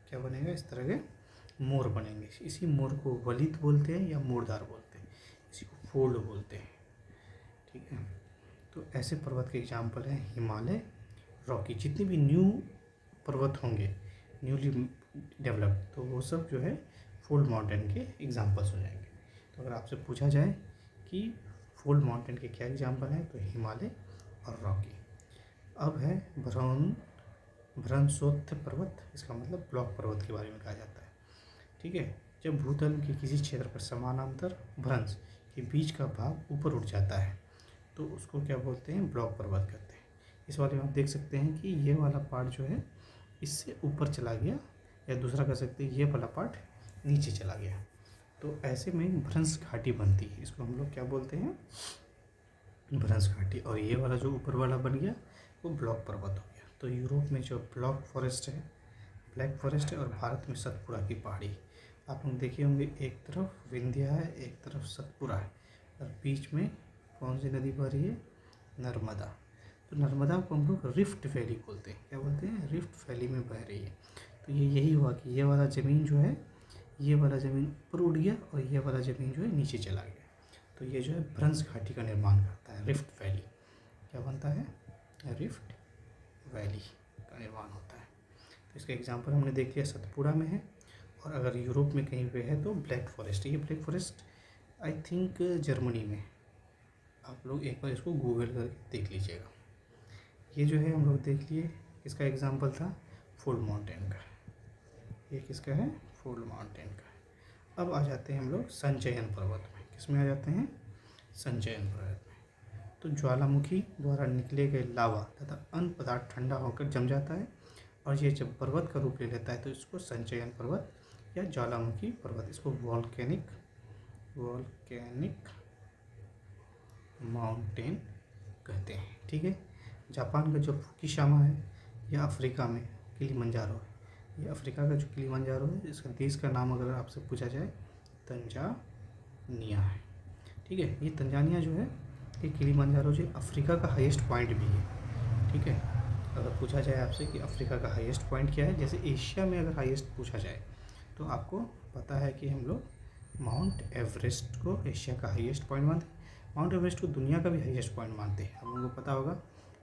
क्या बनेगा, इस तरह के मोर बनेंगे। इसी मोर को वलित बोलते हैं या मोरदार बोलते हैं, इसी को फोल्ड बोलते हैं। ठीक है, तो ऐसे पर्वत के एग्जाम्पल हैं हिमालय, रॉकी। जितने भी न्यू पर्वत होंगे, न्यूली डेवलप्ड, तो वो सब जो है फोल्ड माउंटेन के एग्जाम्पल्स हो जाएंगे। तो अगर आपसे पूछा जाए कि फोल्ड माउंटेन के क्या एग्जाम्पल हैं, तो हिमालय और रॉकी। अब है भ्रंशोत्थ पर्वत, इसका मतलब ब्लॉक पर्वत के बारे में कहा जाता है। ठीक है, जब भूतल के किसी क्षेत्र पर समानांतर भ्रंश के बीच का भाग ऊपर उठ जाता है तो उसको क्या बोलते हैं, ब्लॉक पर्वत कहते हैं। इस वाले में आप देख सकते हैं कि ये वाला पार्ट जो है इससे ऊपर चला गया, या दूसरा कह सकते हैं ये वाला पार्ट नीचे चला गया, तो ऐसे में भ्रंश घाटी बनती है। इसको हम लोग क्या बोलते हैं, भ्रंश घाटी। और ये वाला जो ऊपर वाला बन गया वो ब्लॉक पर्वत हो गया। तो यूरोप में जो ब्लॉक फॉरेस्ट है, ब्लैक फॉरेस्ट है, और भारत में सतपुड़ा की पहाड़ी। आप लोग देखे होंगे, एक तरफ विंध्या है, एक तरफ सतपुड़ा है, और बीच में कौन सी नदी बह रही है? नर्मदा। तो नर्मदा को हम लोग रिफ्ट वैली बोलते हैं। क्या बोलते हैं? रिफ्ट वैली में बह रही है। तो ये यही हुआ कि ये वाला ज़मीन जो है, ये वाला ज़मीन ऊपर उठ गया और ये वाला ज़मीन जो है नीचे चला गया। तो ये जो है भ्रंश घाटी का निर्माण करता है, रिफ्ट वैली। क्या बनता है? रिफ्ट वैली का निर्माण होता है। तो इसका एग्जांपल हमने देख लिया, सतपुड़ा में है। और अगर यूरोप में कहीं पे है तो ब्लैक फॉरेस्ट। ये black forest I think Germany में। आप लोग एक बार इसको गूगल करके देख लीजिएगा। ये जो है हम लोग देख लिए, इसका एग्जांपल था फुल माउंटेन का। ये किसका है? फुल माउंटेन का। अब आ जाते हैं हम लोग संचयन पर्वत में। किस में आ जाते हैं? संचयन पर्वत में। तो ज्वालामुखी द्वारा निकले गए लावा तथा अन्य पदार्थ ठंडा होकर जम जाता है, और ये जब पर्वत का रूप ले लेता है तो इसको संचयन पर्वत या ज्वालामुखी पर्वत, इसको वॉल्केनिक माउंटेन कहते हैं। ठीक है। जापान का जो फुकुशिमा है, या अफ्रीका में किलिमंजारो है। ये अफ्रीका का जो किलिमंजारो है, इसका देश का नाम अगर आपसे पूछा जाए, तंजानिया है। ठीक है। ये तंजानिया जो है, ये किलिमंजारो जो अफ्रीका का हाईएस्ट पॉइंट भी है। ठीक है। अगर पूछा जाए आपसे कि अफ्रीका का हाईएस्ट पॉइंट क्या है, जैसे एशिया में अगर हाईएस्ट पूछा जाए, तो आपको पता है कि हम लोग माउंट एवरेस्ट को एशिया का हाईएस्ट पॉइंट मानते हैं। माउंट एवरेस्ट को दुनिया का भी हाईएस्ट पॉइंट मानते हैं। हम लोगों को पता होगा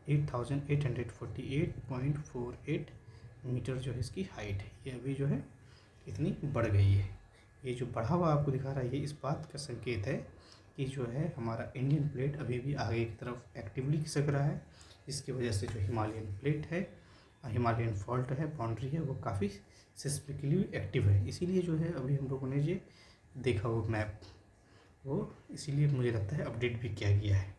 8848.48 मीटर जो है इसकी हाइट है। ये अभी जो है इतनी बढ़ गई है। ये जो बढ़ा हुआ आपको दिखा रहा है, ये इस बात का संकेत है कि जो है हमारा इंडियन प्लेट अभी भी आगे की तरफ एक्टिवली खिसक रहा है। इसकी वजह से जो हिमालयन प्लेट है, हिमालयन फॉल्ट है, बाउंड्री है, वो काफ़ी सिस्मिकली एक्टिव है। इसीलिए जो है अभी हम लोगों ने ये देखा वो मैप, वो इसीलिए मुझे लगता है अपडेट भी किया गया है।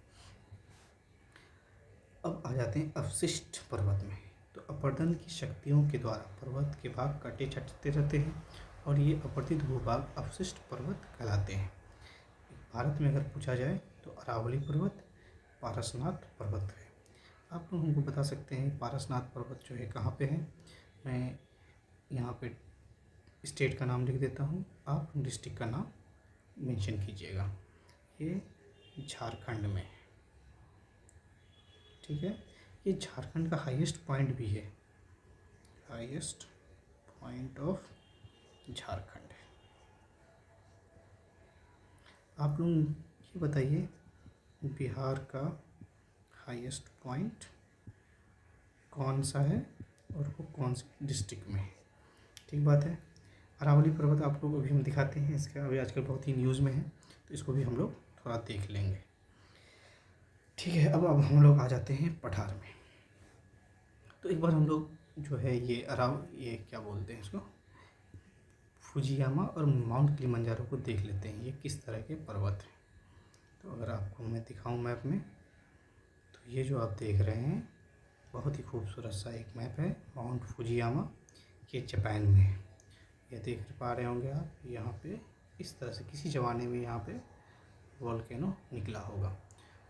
अब आ जाते हैं अवशिष्ट पर्वत में। तो अपर्दन की शक्तियों के द्वारा पर्वत के भाग काटे छटते रहते हैं, और ये अपवर्तित भूभाग अवशिष्ट पर्वत कहलाते हैं। भारत में अगर पूछा जाए तो अरावली पर्वत, पारसनाथ पर्वत है। आप लोग हमको बता सकते हैं पारसनाथ पर्वत जो है कहाँ पे है? मैं यहाँ पे स्टेट का नाम लिख देता हूँ, आप डिस्ट्रिक्ट का नाम मेंशन कीजिएगा। ये झारखंड में है। ठीक है। ये झारखंड का हाईएस्ट पॉइंट भी है, हाईएस्ट पॉइंट ऑफ झारखंड है। आप लोग ये बताइए, बिहार का हाईएस्ट पॉइंट कौन सा है और वो कौन सी डिस्ट्रिक्ट में है? ठीक बात है। अरावली पर्वत आप लोग अभी हम दिखाते हैं, इसका अभी आजकल बहुत ही न्यूज़ में है, तो इसको भी हम लोग थोड़ा देख लेंगे। ठीक है। अब हम लोग आ जाते हैं पठार में। तो एक बार हम लोग जो है ये क्या बोलते हैं इसको, फुजियामा और माउंट किलिमंजारो को देख लेते हैं, ये किस तरह के पर्वत हैं। तो अगर आपको मैं दिखाऊं मैप में, तो ये जो आप देख रहे हैं बहुत ही खूबसूरत सा एक मैप है, माउंट फुजियामा। ये जापान में है। ये देख पा रहे होंगे आप, यहाँ पे इस तरह से किसी ज़माने में यहाँ पे वॉल्केनो निकला होगा।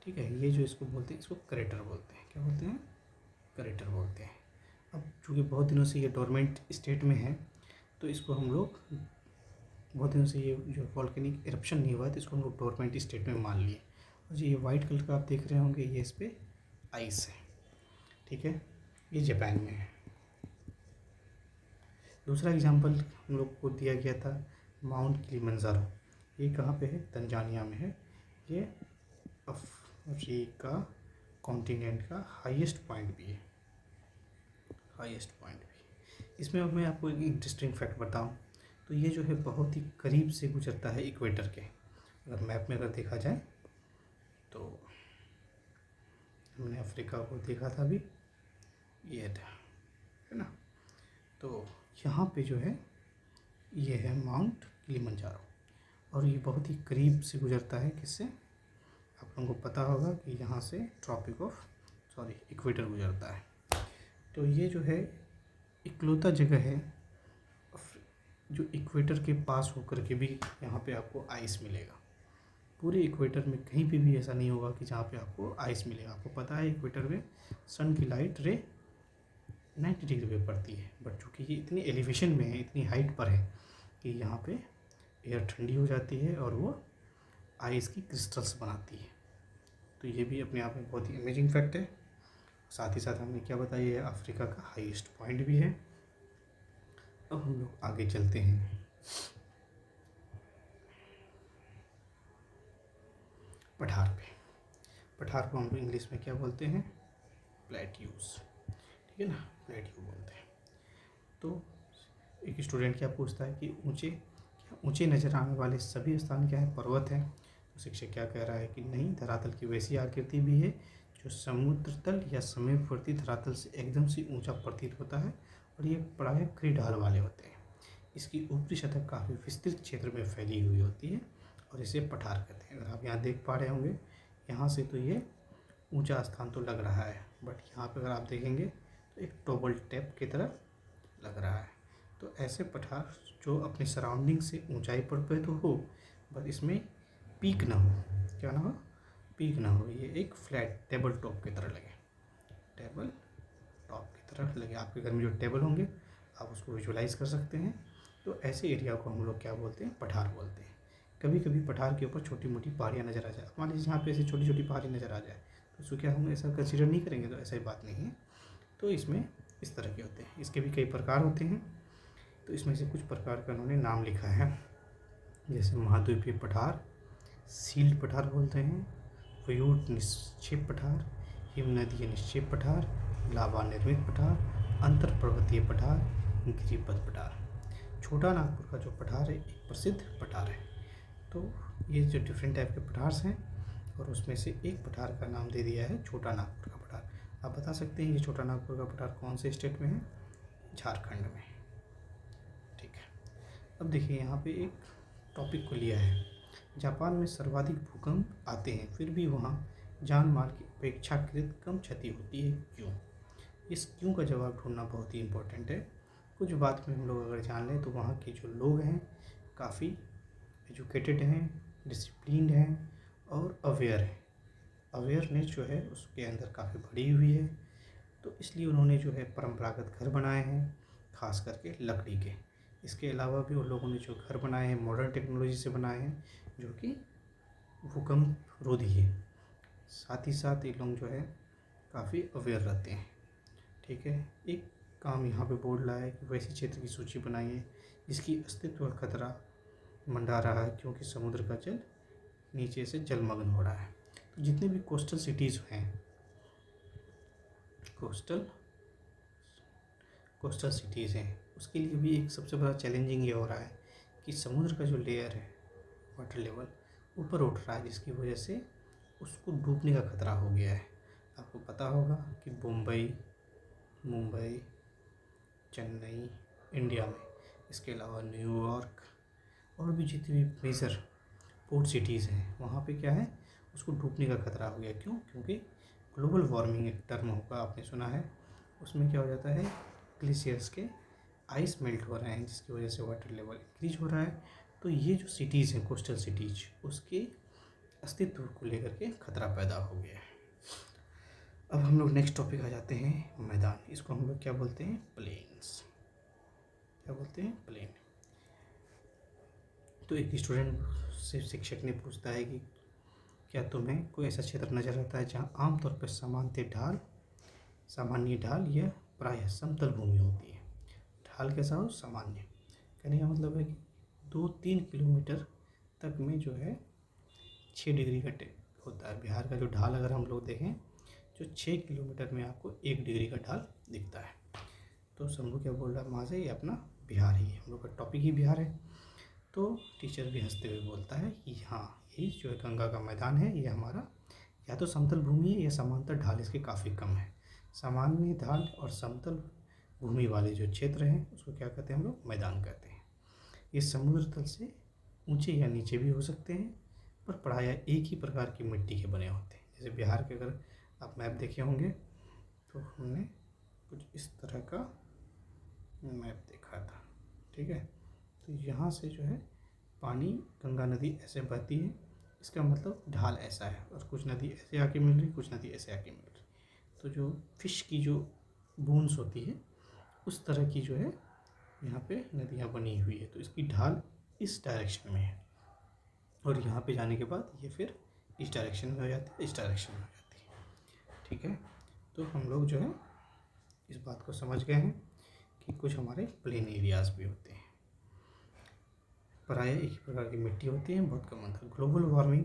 ठीक है। ये जो इसको बोलते हैं, इसको क्रेटर बोलते हैं। क्या बोलते हैं? क्रेटर बोलते हैं। अब चूँकि बहुत दिनों से ये डोरमेंट स्टेट में है, तो इसको हम लोग बहुत दिनों से ये जो वॉल्केनिक इरप्शन नहीं हुआ है, तो इसको हम लोग डोरमेंट स्टेट में मान लिए। और जो ये वाइट कलर का आप देख रहे होंगे, ये इस पर आइस है। ठीक है। ये जापान में है। दूसरा एग्जांपल हम लोग को दिया गया था माउंट किलिमंजारो। ये कहाँ पे है? तंजानिया में है। ये अफ्रीका कॉन्टिनेंट का हाईएस्ट पॉइंट भी है, हाईएस्ट पॉइंट भी। इसमें अब मैं आपको एक इंटरेस्टिंग फैक्ट बताऊं, तो ये जो है बहुत ही करीब से गुजरता है इक्वेटर के। अगर मैप में अगर देखा जाए तो हमने अफ्रीका को देखा था अभी, ये था, है ना। तो यहाँ पे जो है ये है माउंट किलिमंजारो, और ये बहुत ही करीब से गुजरता है। किससे? आप लोगों को पता होगा कि यहाँ से इक्वेटर गुजरता है। तो ये जो है इकलौता जगह है जो इक्वेटर के पास होकर के भी यहाँ पे आपको आइस मिलेगा। पूरे इक्वेटर में कहीं पे भी ऐसा नहीं होगा कि जहाँ पे आपको आइस मिलेगा। आपको पता है इक्वेटर में सन की लाइट रे 90 डिग्री पे पड़ती है, बट चूँकि ये इतनी एलिवेशन में है, इतनी हाइट पर है कि यहाँ पे एयर ठंडी हो जाती है और वो आइस की क्रिस्टल्स बनाती है। तो ये भी अपने आप में बहुत ही अमेजिंग फैक्ट है। साथ ही साथ हमने क्या बताया, ये अफ्रीका का हाईएस्ट पॉइंट भी है। अब हम लोग आगे चलते हैं। पठार पे। पठार को हम इंग्लिश में क्या बोलते हैं, प्लेट्यूज, ठीक है ना, प्लेट्यू बोलते हैं। तो एक स्टूडेंट क्या पूछता है कि ऊंचे नजर आने वाले सभी स्थान क्या है, पर्वत है। तो शिक्षक क्या कह रहा है कि नहीं, धरातल की वैसी आकृति भी है जो समुद्र तल या समीपवर्ती धरातल से एकदम से ऊंचा प्रतीत होता है, और ये प्रायः कई ढाल वाले होते हैं। इसकी ऊपरी सतह काफ़ी विस्तृत क्षेत्र में फैली हुई होती है और इसे पठार कहते हैं। अगर आप यहाँ देख पा रहे होंगे, यहाँ से तो ये ऊंचा स्थान तो लग रहा है, बट यहाँ पे अगर आप देखेंगे तो एक टोबल टैप की तरह लग रहा है। तो ऐसे पठार जो अपने सराउंडिंग से ऊंचाई पर पे तो हो, बट इसमें पीक ना हो, क्या ना हो, पीक ना हो, ये एक फ्लैट टेबल टॉप की तरह लगे, टेबल टॉप की तरह लगे। आपके घर में जो टेबल होंगे आप उसको विजुलाइज कर सकते हैं। तो ऐसे एरिया को हम लोग क्या बोलते हैं, पठार बोलते हैं। कभी कभी पठार के ऊपर छोटी मोटी पहाड़ियाँ नज़र आ जाए, मान लीजिए यहाँ पे ऐसी छोटी छोटी पहाड़ी नज़र आ जाए, तो उसको क्या हम ऐसा कंसिडर नहीं करेंगे, तो ऐसा ही बात नहीं है। तो इसमें इस तरह के होते हैं, इसके भी कई प्रकार होते हैं। तो इसमें से कुछ प्रकार का उन्होंने नाम लिखा है, जैसे महाद्वीपीय पठार, सील्ड पठार बोलते हैं, व्यूट निक्षेप पठार, हिमनदीय निक्षेप पठार, लावा निर्मित पठार, अंतर पर्वतीय पठार, गिरिपथ पठार। छोटा नागपुर का जो पठार है एक प्रसिद्ध पठार है। तो ये जो डिफरेंट टाइप के पठार्स हैं, और उसमें से एक पठार का नाम दे दिया है छोटा नागपुर का पठार। आप बता सकते हैं ये छोटा नागपुर का पठार कौन से स्टेट में है, झारखंड में, ठीक है। अब देखिए यहाँ पे एक टॉपिक को लिया है, जापान में सर्वाधिक भूकंप आते हैं फिर भी वहाँ जान माल की अपेक्षाकृत कम क्षति होती है, क्यों? इस क्यों का जवाब ढूंढना बहुत ही इम्पोर्टेंट है। कुछ बात में हम लोग अगर जान लें तो वहाँ के जो लोग हैं काफ़ी एजुकेटेड हैं, डिसिप्लिन्ड हैं और अवेयर हैं। अवेयरनेस जो है उसके अंदर काफ़ी बढ़ी हुई है। तो इसलिए उन्होंने जो है परंपरागत घर बनाए हैं, खास करके लकड़ी के। इसके अलावा भी उन लोगों ने जो घर बनाए हैं मॉडर्न टेक्नोलॉजी से बनाए हैं, जो कि भूकंप रोधी है। साथ ही साथ ये लोग जो है काफ़ी अवेयर रहते हैं, ठीक है। एक काम यहाँ पे बोल रहा है कि वैसे क्षेत्र की सूची बनाइए जिसकी अस्तित्व का खतरा मंडरा रहा है, क्योंकि समुद्र का जल नीचे से जलमग्न हो रहा है। तो जितने भी कोस्टल सिटीज़ हैं, कोस्टल सिटीज़ हैं, उसके लिए भी एक सबसे बड़ा चैलेंजिंग ये हो रहा है कि समुद्र का जो लेयर है, वाटर लेवल ऊपर उठ रहा है, जिसकी वजह से उसको डूबने का खतरा हो गया है। आपको पता होगा कि मुंबई, चेन्नई इंडिया में, इसके अलावा न्यूयॉर्क और भी जितनी भी मेजर पोर्ट सिटीज़ हैं, वहाँ पे क्या है, उसको डूबने का खतरा हो गया। क्यों? क्योंकि ग्लोबल वार्मिंग एक टर्म होगा, आपने सुना है। उसमें क्या हो जाता है, ग्लेशियर्स के आइस मेल्ट हो रहे हैं, जिसकी वजह से वाटर लेवल इंक्रीज हो रहा है। तो ये जो सिटीज़ हैं कोस्टल सिटीज, उसके अस्तित्व को लेकर के खतरा पैदा हो गया है। अब हम लोग नेक्स्ट टॉपिक आ जाते हैं, मैदान। इसको हम लोग क्या बोलते हैं, प्लेन्स। क्या बोलते हैं, प्लेन। तो एक स्टूडेंट से शिक्षक ने पूछता है कि क्या तुम्हें कोई ऐसा क्षेत्र नजर आता है जहाँ आमतौर पर सामान्य ढाल या प्रायः समतल भूमि होती है। ढाल कैसा हो, सामान्य। कहने का मतलब है कि 2-3 किलोमीटर तक में जो है 6 डिग्री का होता है। बिहार का जो ढाल अगर हम लोग देखें, जो 6 किलोमीटर में आपको 1 डिग्री का ढाल दिखता है। तो शंभू क्या बोल रहा है, वहाँ से ये अपना बिहार ही है, हम लोग का टॉपिक ही बिहार है। तो टीचर भी हंसते हुए बोलता है कि हाँ, यही जो है गंगा का मैदान है, ये हमारा या तो समतल भूमि है या समांतर ढाल इसके काफ़ी कम है। सामान्य ढाल और समतल भूमि वाले जो क्षेत्र हैं उसको क्या कहते हैं, हम लोग मैदान कहते हैं। ये समुद्र तल से ऊंचे या नीचे भी हो सकते हैं, पर प्रायः एक ही प्रकार की मिट्टी के बने होते हैं। जैसे बिहार के अगर आप मैप देखे होंगे तो हमने कुछ इस तरह का मैप देखा था, ठीक है। तो यहाँ से जो है पानी, गंगा नदी ऐसे बहती है इसका मतलब ढाल ऐसा है, और कुछ नदी ऐसे आके मिल रही, कुछ नदी ऐसे आके मिल रही। तो जो फिश की जो बूंस होती है उस तरह की जो है यहाँ पे नदियाँ बनी हुई है। तो इसकी ढाल इस डायरेक्शन में है, और यहाँ पे जाने के बाद ये फिर इस डायरेक्शन में हो जाती है, इस डायरेक्शन में हो जाती है। ठीक है, तो हम लोग जो है इस बात को समझ गए हैं कि कुछ हमारे प्लेन एरियाज़ भी होते हैं। प्रायः एक ही प्रकार की मिट्टी होती है, बहुत कम अंतर। ग्लोबल वार्मिंग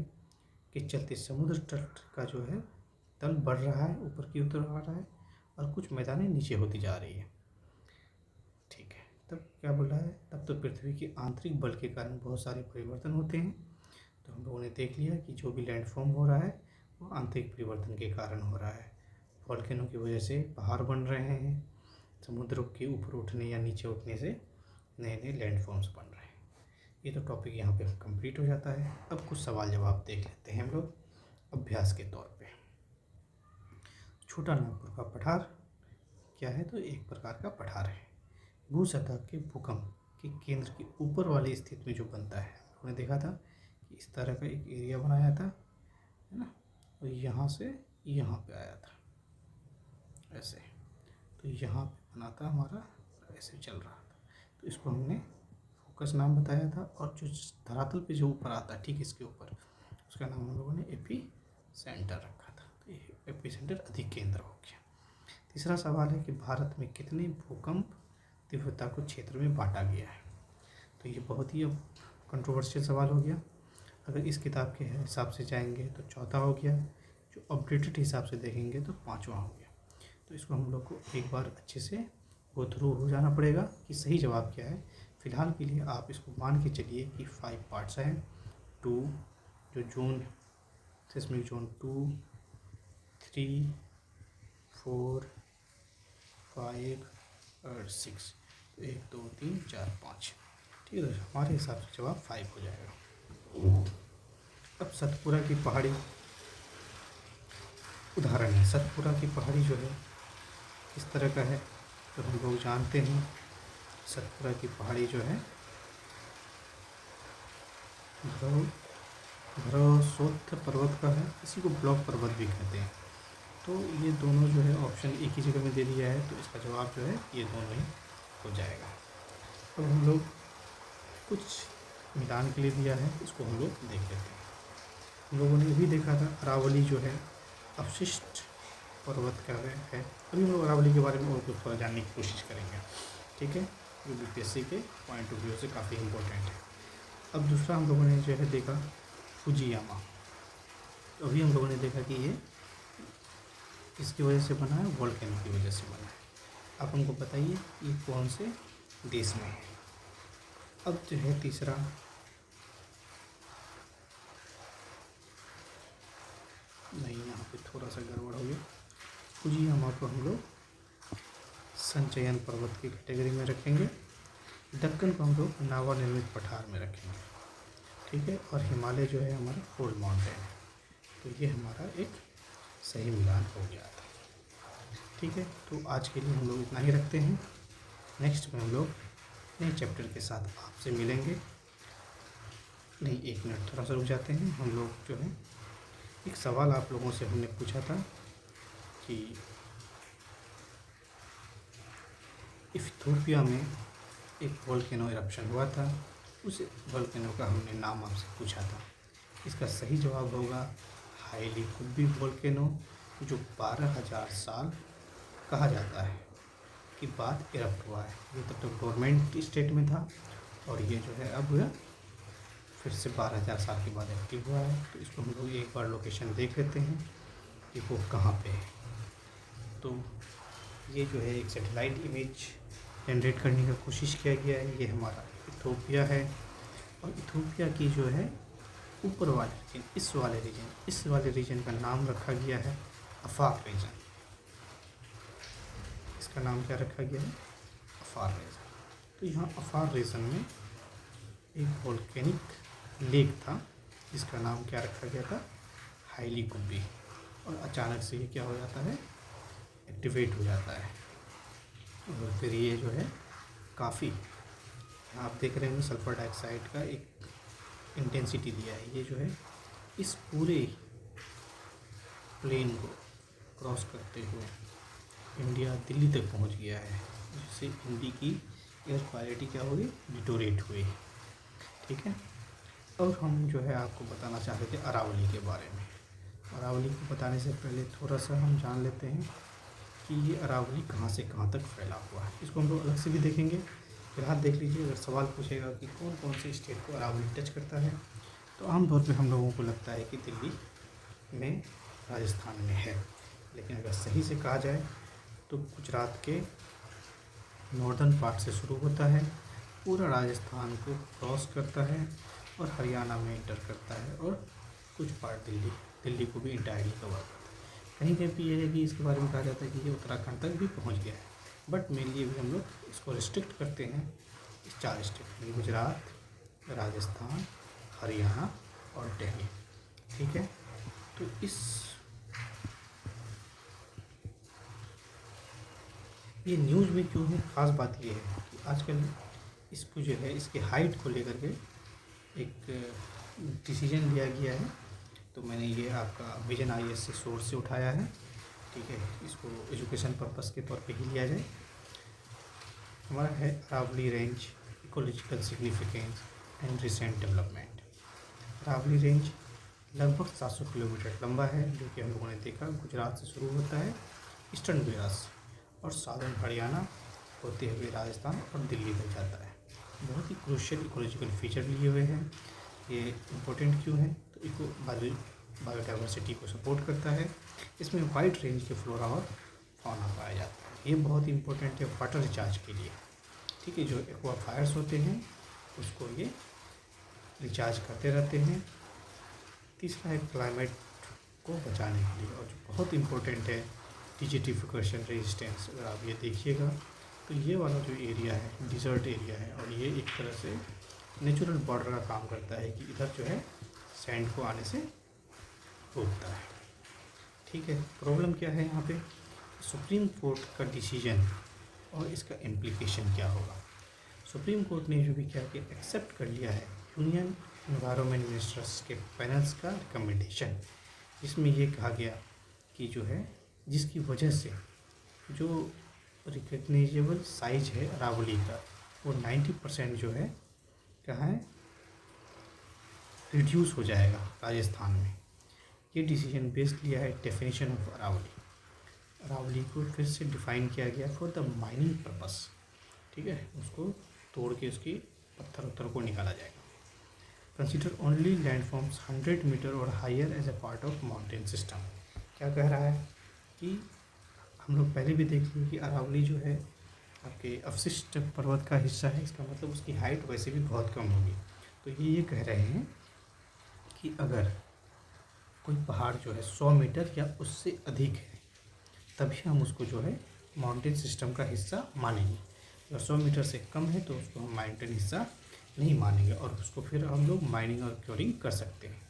के चलते समुद्र तट का जो है तल बढ़ रहा है, ऊपर की ओर आ रहा है, और कुछ मैदानें नीचे होती जा रही है। ठीक है, तब क्या बोल रहा है, तब तो पृथ्वी के आंतरिक बल के कारण बहुत सारे परिवर्तन होते हैं। तो हम लोगों ने देख लिया कि जो भी लैंडफॉर्म हो रहा है वो आंतरिक परिवर्तन के कारण हो रहा है। वॉल्केनो की वजह से पहाड़ बन रहे हैं, समुद्र के ऊपर उठने या नीचे उठने से नए नए लैंडफॉर्म्स बन रहे हैं। ये तो टॉपिक यहाँ पे कंप्लीट हो जाता है। अब कुछ सवाल जवाब देख लेते हैं हम लोग अभ्यास के तौर पे। छोटा नागपुर का पठार क्या है, तो एक प्रकार का पठार है। भू सतह के भूकंप के केंद्र के ऊपर वाली स्थिति में जो बनता है, हमने देखा था कि इस तरह का एक एरिया बनाया था, है ना, और यहाँ से यहाँ पे आया था ऐसे, तो यहाँ पे बना था हमारा, ऐसे चल रहा था। तो इसको हमने फोकस नाम बताया था, और जो धरातल पे जो ऊपर आता है ठीक इसके ऊपर, उसका नाम हम लोगों ने एपी सेंटर रखा था। तो ये एपी सेंटर अधिक केंद्र हो गया। तीसरा सवाल है कि भारत में कितने भूकंप तीव्रता को क्षेत्र में बांटा गया है। तो ये बहुत ही अब कंट्रोवर्शियल सवाल हो गया। अगर इस किताब के हिसाब से जाएंगे तो चौथा हो गया, जो अपडेटेड हिसाब से देखेंगे तो पाँचवा हो गया। तो इसको हम लोग को एक बार अच्छे से गो थ्रू हो जाना पड़ेगा कि सही जवाब क्या है। फ़िलहाल के लिए आप इसको मान के चलिए कि 5 पार्ट्स हैं। 2 जो जोन, सिस्मिक जोन 2, 3, 4, 5 और 6, तो 1 2 3 4 5। ठीक है, हमारे हिसाब से जवाब 5 हो जाएगा। अब सतपुरा की पहाड़ी उदाहरण है। सतपुरा की पहाड़ी जो है किस तरह का है, तो हम लोग जानते हैं सतपुरा की पहाड़ी जो है भ्रमशोत्थ पर्वत का है। इसी को ब्लॉक पर्वत भी कहते हैं। तो ये दोनों जो है ऑप्शन एक ही जगह में दे दिया है, तो इसका जवाब जो है ये दोनों ही हो जाएगा। अब हम लोग कुछ मिलान के लिए दिया है, इसको हम लोग देख लेते हैं। हम लोगों ने भी देखा था अरावली जो है अवशिष्ट पर्वत का है। अभी हम लोग अरावली के बारे में और कुछ थोड़ा जानने की कोशिश करेंगे। ठीक है, जो बीपीएससी के पॉइंट ऑफ व्यू से काफ़ी इम्पोर्टेंट है। अब दूसरा हम लोगों ने जो है देखा फुजियामा। तो अभी हम लोगों ने देखा कि ये किसकी वजह से बना है, वोल्केनो की वजह से बना है। आप हमको बताइए ये कौन से देश में है। अब जो है तीसरा नहीं, यहाँ पे थोड़ा सा गड़बड़ हो गया। फुजियामा को हम लोग संचयन पर्वत की कैटेगरी में रखेंगे। दक्कन को हम लोग नावा निर्मित पठार में रखेंगे। ठीक है, और हिमालय जो है हमारा फोल्ड माउंटेन है। तो ये हमारा एक सही मिलान हो गया था। ठीक है, तो आज के लिए हम लोग इतना ही रखते हैं। नेक्स्ट में हम लोग नए चैप्टर के साथ आपसे मिलेंगे। नहीं, 1 मिनट थोड़ा सा रुक जाते हैं। हम लोग जो है एक सवाल आप लोगों से हमने पूछा था कि इथियोपिया में एक वोल्केनो इरप्शन हुआ था, उस वोल्केनो का हमने नाम आपसे पूछा था। इसका सही जवाब होगा हाईली कुब्बी वोल्केनो, जो 12,000 साल कहा जाता है कि बाद इरप्ट हुआ है। ये तब तक डोरमेंट स्टेट में था, और ये जो है अब फिर से 12,000 साल के बाद एक्टिव हुआ है। तो इसको हम लोग एक बार लोकेशन देख लेते हैं कि वो कहाँ पे है। तो ये जो है एक सैटेलाइट इमेज जनरेट करने का कोशिश किया गया है। ये हमारा इथियोपिया है, और इथियोपिया की जो है ऊपर वाले रीजन, इस वाले रीजन का नाम रखा गया है अफाक रीजन। इसका नाम क्या रखा गया है, अफार रीजन। तो यहाँ अफार रीजन में एक वोल्केनिक लेक था, जिसका नाम क्या रखा गया था, हाईली कुब्बी। और अचानक से ये क्या हो जाता है, एक्टिवेट हो जाता है, और फिर ये जो है काफ़ी, आप देख रहे हैं सल्फर डाइऑक्साइड का एक इंटेंसिटी दिया है। ये जो है इस पूरे प्लेन को क्रॉस करते हुए इंडिया दिल्ली तक पहुंच गया है, जिससे हिंदी की एयर क्वालिटी क्या हुई, डिटोरेट हुई। ठीक है। और हम जो है आपको बताना चाहते थे अरावली के बारे में। अरावली को बताने से पहले थोड़ा सा हम जान लेते हैं कि ये अरावली कहाँ से कहाँ तक फैला हुआ है। इसको हम लोग अलग से भी देखेंगे। फिलहाल देख लीजिए, अगर सवाल पूछेगा कि कौन कौन से स्टेट को अरावली टच करता है, तो आमतौर पे हम लोगों को लगता है कि दिल्ली में, राजस्थान में है। लेकिन अगर सही से कहा जाए तो गुजरात के नॉर्दर्न पार्ट से शुरू होता है, पूरा राजस्थान को क्रॉस करता है और हरियाणा में इंटर करता है, और कुछ पार्ट दिल्ली को भी इंटायरली कवर करता है। कहीं कहीं पे ये है कि इसके बारे में कहा जाता है कि ये उत्तराखंड तक भी पहुंच गया है, बट मेनली अभी हम लोग इसको रिस्ट्रिक्ट करते हैं इस 4 स्टेट में, गुजरात, राजस्थान, हरियाणा और दिल्ली। ठीक है। तो ये न्यूज़ में क्यों है, ख़ास बात ये है कि आजकल इसको जो है, इसके हाइट को लेकर के एक डिसीजन लिया गया है। तो मैंने ये आपका विजन IAS से सोर्स से उठाया है। ठीक है, इसको एजुकेशन पर्पस के तौर पे ही लिया जाए। हमारा है Aravalli range, ecological significance and recent development. Aravalli range लगभग 700 किलोमीटर लंबा है, जो कि हम लोगों ने देखा गुजरात से शुरू होता है, ईस्टर्न गुजरात से, और साउदर्न हरियाणा होते हुए राजस्थान और दिल्ली तक जाता है। बहुत ही क्रूशियल इकोलॉजिकल फीचर लिए हुए हैं। ये इम्पोर्टेंट क्यों है, तो इको बायोडाइवर्सिटी को सपोर्ट करता है। इसमें वाइड रेंज के फ्लोरा और फौना पाया जाता है। ये बहुत ही इंपॉर्टेंट है वाटर रिचार्ज के लिए। ठीक है, जो एक्वा फायर्स होते हैं उसको ये रिचार्ज करते रहते हैं। तीसरा है क्लाइमेट को बचाने के लिए, और जो बहुत इम्पोर्टेंट है डिजिटिफिकेशन रेजिस्टेंस। अगर आप ये देखिएगा तो ये वाला जो एरिया है डिज़र्ट एरिया है, और ये एक तरह से नेचुरल बॉर्डर का काम करता है कि इधर जो है सैंड को आने से रोकता है। ठीक है। प्रॉब्लम क्या है यहाँ पे, सुप्रीम कोर्ट का डिसीजन और इसका इम्प्लीकेशन क्या होगा। सुप्रीम कोर्ट ने जो भी क्या कि एक्सेप्ट कर लिया है यूनियन एनवायरनमेंट मिनिस्टर्स के पैनल्स का रिकमेंडेशन, जिसमें ये कहा गया कि जो है जिसकी वजह से जो रिकग्नाइजेबल साइज है अरावली का, वो 90% जो है कहाँ है, रिड्यूस हो जाएगा राजस्थान में। ये डिसीजन बेस्ड लिया है डेफिनेशन ऑफ अरावली। अरावली को फिर से डिफाइन किया गया फॉर द माइनिंग पर्पस। ठीक है, उसको तोड़ के उसकी पत्थर उत्थर को निकाला जाएगा। कंसिडर ओनली लैंडफॉर्म्स 100 मीटर और higher as a part of mountain system. क्या कह रहा है कि हम लोग पहले भी देख लिए कि अरावली जो है आपके अवशिष्ट पर्वत का हिस्सा है, इसका मतलब उसकी हाइट वैसे भी बहुत कम होगी। तो ये कह रहे हैं कि अगर कोई पहाड़ जो है 100 मीटर या उससे अधिक है, तभी हम उसको जो है माउंटेन सिस्टम का हिस्सा मानेंगे। अगर 100 मीटर से कम है तो उसको हम माउंटेन हिस्सा नहीं मानेंगे, और उसको फिर हम लोग माइनिंग और क्योरिंग कर सकते हैं।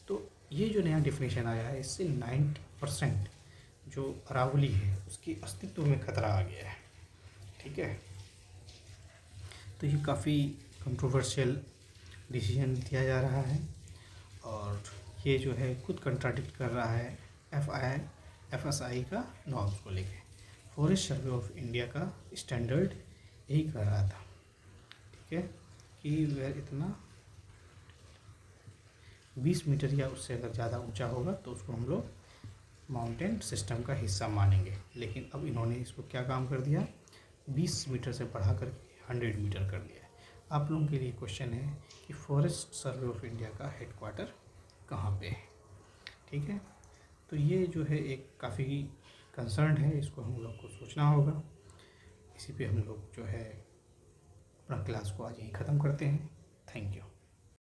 तो ये जो नया डिफिनेशन आया है, इससे 90% जो अरावली है उसकी अस्तित्व में खतरा आ गया है। ठीक है। तो ये काफ़ी कंट्रोवर्शियल डिसीजन दिया जा रहा है, और ये जो है खुद कंट्राडिक्ट कर रहा है FSI का नॉर्म्स को लेके। फॉरेस्ट सर्वे ऑफ इंडिया का स्टैंडर्ड यही कर रहा था। ठीक है, कि वह इतना 20 मीटर या उससे अगर ज़्यादा ऊंचा होगा तो उसको हम लोग माउंटेन सिस्टम का हिस्सा मानेंगे। लेकिन अब इन्होंने इसको क्या काम कर दिया, 20 मीटर से बढ़ा कर 100 मीटर कर दिया है। आप लोगों के लिए क्वेश्चन है कि फॉरेस्ट सर्वे ऑफ इंडिया का हेडक्वार्टर कहाँ पे है। ठीक है, तो ये जो है एक काफ़ी कंसर्न है, इसको हम लोग को सोचना होगा। इसी पे हम लोग जो है अपना क्लास को आज यहीं ख़त्म करते हैं। Thank you.